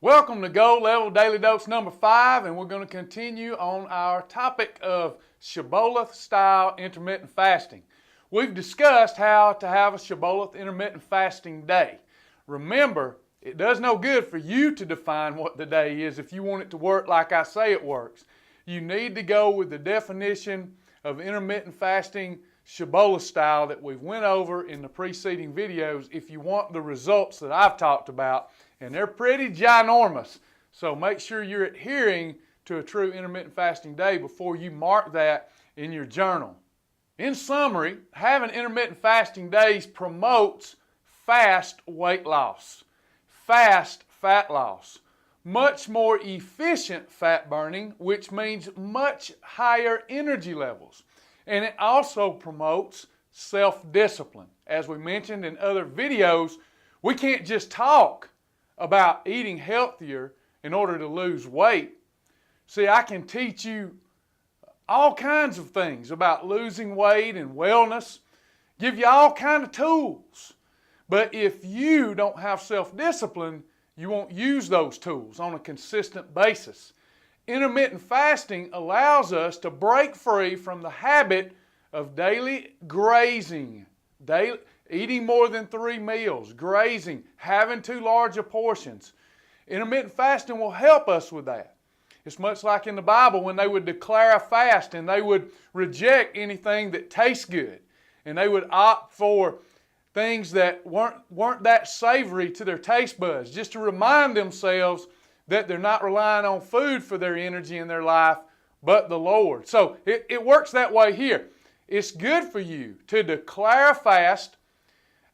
Welcome to Gold Level Daily Dose number 5, and we're going to continue on our topic of Shibboleth style intermittent fasting. We've discussed how to have a Shibboleth intermittent fasting day. Remember, it does no good for you to define what the day is if you want it to work like I say it works. You need to go with the definition of intermittent fasting Shibboleth style that we've went over in the preceding videos if you want the results that I've talked about, and they're pretty ginormous. So make sure you're adhering to a true intermittent fasting day before you mark that in your journal. In summary, having intermittent fasting days promotes fast weight loss, fast fat loss, much more efficient fat burning, which means much higher energy levels. And it also promotes self-discipline. As we mentioned in other videos, we can't just talk about eating healthier in order to lose weight. See, I can teach you all kinds of things about losing weight and wellness, give you all kinds of tools. But if you don't have self-discipline, you won't use those tools on a consistent basis. Intermittent fasting allows us to break free from the habit of daily grazing, eating more than 3 meals, grazing, having too large of portions. Intermittent fasting will help us with that. It's much like in the Bible when they would declare a fast and they would reject anything that tastes good, and they would opt for things that weren't that savory to their taste buds, just to remind themselves that they're not relying on food for their energy in their life, but the Lord. So it works that way here. It's good for you to declare a fast,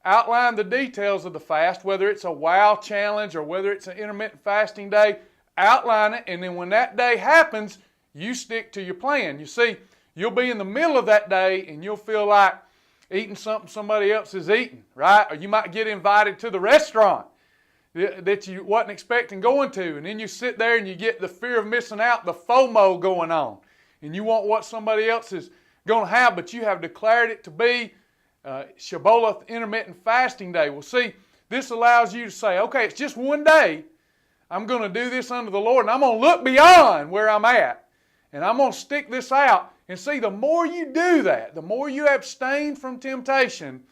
outline the details of the fast, whether it's a WOW challenge or whether it's an intermittent fasting day, outline it, and then when that day happens, you stick to your plan. You see, you'll be in the middle of that day and you'll feel like eating something somebody else is eating, right? Or you might get invited to the restaurant that you wasn't expecting going to, and then you sit there and you get the fear of missing out, the FOMO going on, and you want what somebody else is going to have, but you have declared it to be Shibboleth intermittent fasting day. Well, see, this allows you to say, okay, it's just one day. I'm going to do this under the Lord, and I'm going to look beyond where I'm at, and I'm going to stick this out. And see, the more you do that, the more you abstain from temptation,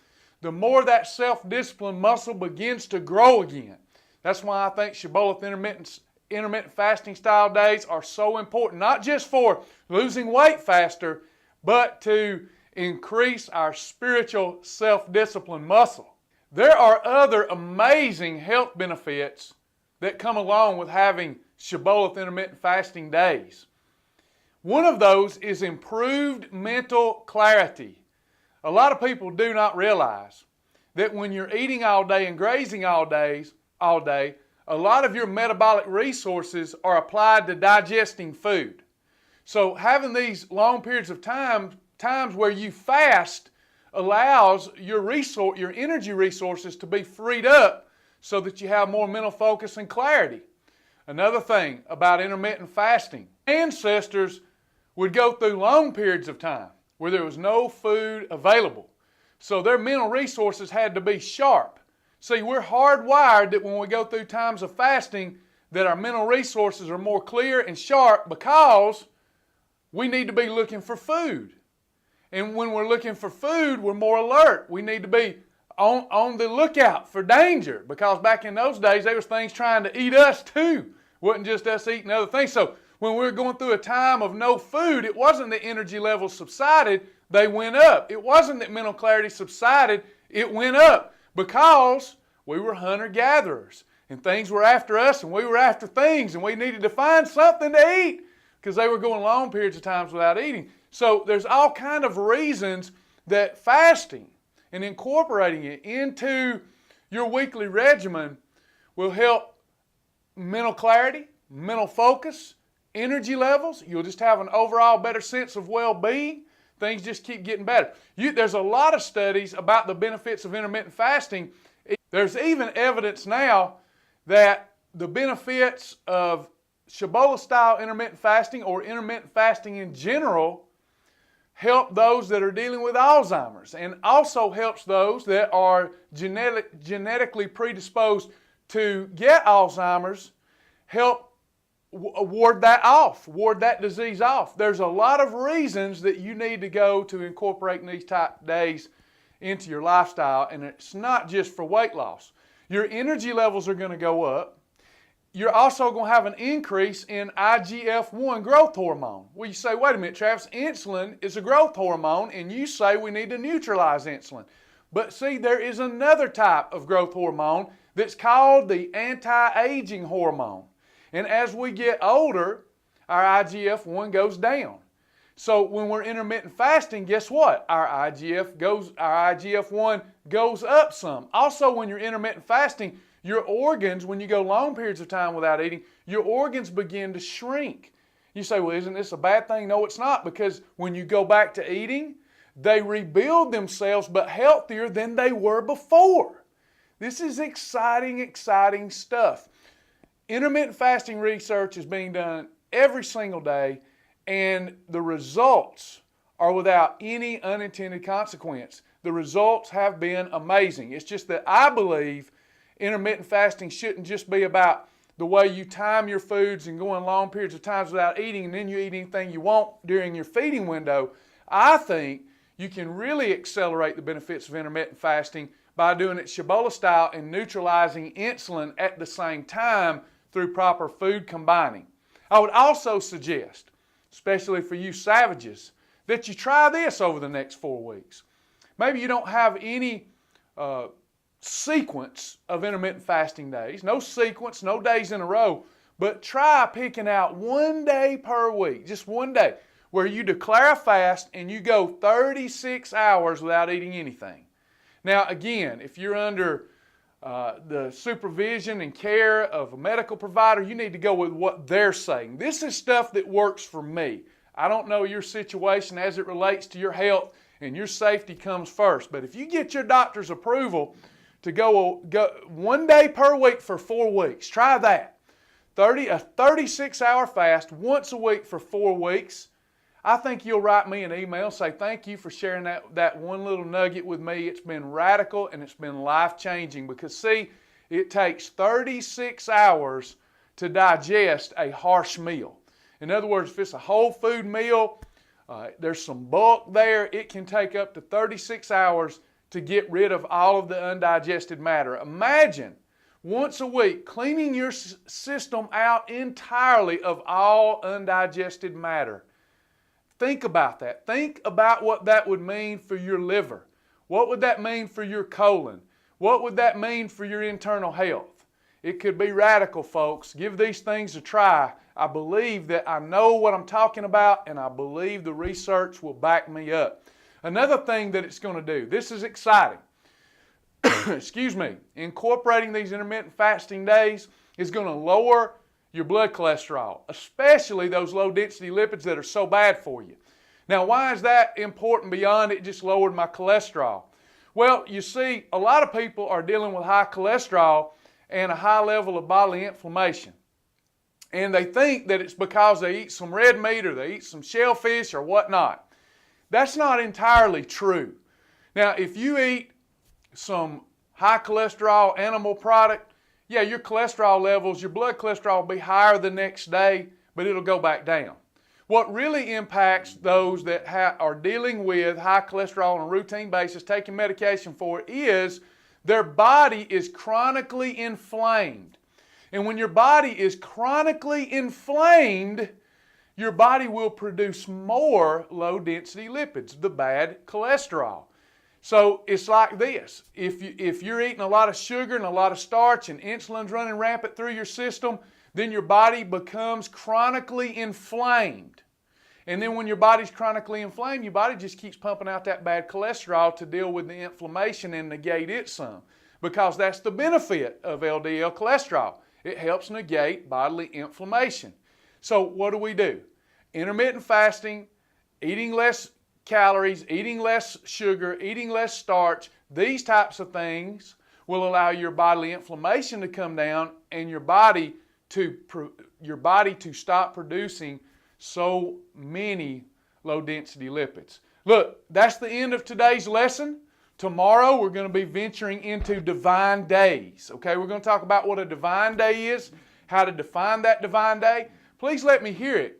the more that self-discipline muscle begins to grow again. That's why I think Shibboleth intermittent fasting style days are so important, not just for losing weight faster, but to increase our spiritual self-discipline muscle. There are other amazing health benefits that come along with having Shibboleth intermittent fasting days. One of those is improved mental clarity. A lot of people do not realize that when you're eating all day and grazing all day, a lot of your metabolic resources are applied to digesting food. So having these long periods of times where you fast allows your energy resources to be freed up so that you have more mental focus and clarity. Another thing about intermittent fasting, ancestors would go through long periods of time where there was no food available. So their mental resources had to be sharp. See, we're hardwired that when we go through times of fasting that our mental resources are more clear and sharp because we need to be looking for food. And when we're looking for food, we're more alert. We need to be on the lookout for danger, because back in those days there was things trying to eat us too. It wasn't just us eating other things. So when we were going through a time of no food, it wasn't that energy levels subsided, they went up. It wasn't that mental clarity subsided, it went up. Because we were hunter-gatherers, and things were after us, and we were after things, and we needed to find something to eat because they were going long periods of times without eating. So there's all kind of reasons that fasting and incorporating it into your weekly regimen will help mental clarity, mental focus, energy levels. You'll just have an overall better sense of well-being. Things just keep getting better. There's a lot of studies about the benefits of intermittent fasting. There's even evidence now that the benefits of Shibboleth-style intermittent fasting or intermittent fasting in general help those that are dealing with Alzheimer's, and also helps those that are genetically predisposed to get Alzheimer's help ward that disease off. There's a lot of reasons that you need to go to incorporating these type days into your lifestyle, and it's not just for weight loss. Your energy levels are going to go up. You're also going to have an increase in IGF-1 growth hormone. Well, you say, wait a minute, Travis, insulin is a growth hormone, and you say we need to neutralize insulin. But see, there is another type of growth hormone that's called the anti-aging hormone. And as we get older, our IGF-1 goes down. So when we're intermittent fasting, guess what? Our IGF-1 goes up some. Also, when you're intermittent fasting, your organs, when you go long periods of time without eating, your organs begin to shrink. You say, well, isn't this a bad thing? No, it's not, because when you go back to eating, they rebuild themselves, but healthier than they were before. This is exciting, exciting stuff. Intermittent fasting research is being done every single day, and the results are without any unintended consequence. The results have been amazing. It's just that I believe intermittent fasting shouldn't just be about the way you time your foods and going long periods of times without eating and then you eat anything you want during your feeding window. I think you can really accelerate the benefits of intermittent fasting by doing it Ciabola style and neutralizing insulin at the same time through proper food combining. I would also suggest, especially for you savages, that you try this over the next 4 weeks. Maybe you don't have any sequence of intermittent fasting days, no sequence, no days in a row, but try picking out 1 day per week, just 1 day, where you declare a fast and you go 36 hours without eating anything. Now again, if you're under the supervision and care of a medical provider, you need to go with what they're saying. This is stuff that works for me. I don't know your situation as it relates to your health, and your safety comes first. But if you get your doctor's approval to go 1 day per week for 4 weeks, try that. A 36-hour fast once a week for 4 weeks. I think you'll write me an email, say thank you for sharing that one little nugget with me. It's been radical and it's been life-changing, because see, it takes 36 hours to digest a harsh meal. In other words, if it's a whole food meal, there's some bulk there, it can take up to 36 hours to get rid of all of the undigested matter. Imagine once a week cleaning your system out entirely of all undigested matter. Think about that. Think about what that would mean for your liver. What would that mean for your colon? What would that mean for your internal health? It could be radical, folks. Give these things a try. I believe that I know what I'm talking about, and I believe the research will back me up. Another thing that it's going to do, this is exciting. Excuse me. Incorporating these intermittent fasting days is going to lower your blood cholesterol, especially those low-density lipids that are so bad for you. Now, why is that important beyond it just lowered my cholesterol? Well, you see, a lot of people are dealing with high cholesterol and a high level of bodily inflammation. And they think that it's because they eat some red meat or they eat some shellfish or whatnot. That's not entirely true. Now, if you eat some high cholesterol animal product, yeah, your cholesterol levels, your blood cholesterol will be higher the next day, but it'll go back down. What really impacts those that are dealing with high cholesterol on a routine basis, taking medication for it, is their body is chronically inflamed. And when your body is chronically inflamed, your body will produce more low-density lipids, the bad cholesterol. So it's like this. If you're eating a lot of sugar and a lot of starch and insulin's running rampant through your system, then your body becomes chronically inflamed. And then when your body's chronically inflamed, your body just keeps pumping out that bad cholesterol to deal with the inflammation and negate it some. Because that's the benefit of LDL cholesterol. It helps negate bodily inflammation. So what do? Intermittent fasting, eating less calories, eating less sugar, eating less starch, these types of things will allow your bodily inflammation to come down and your body to stop producing so many low-density lipids. Look, that's the end of today's lesson. Tomorrow we're going to be venturing into divine days. Okay, we're going to talk about what a divine day is, how to define that divine day, please let me hear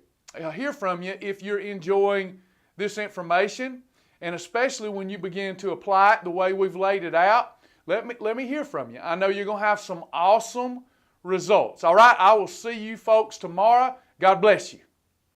from you if you're enjoying this information, and especially when you begin to apply it the way we've laid it out. Let me hear from you. I know you're going to have some awesome results. All right, I will see you folks tomorrow. God bless you.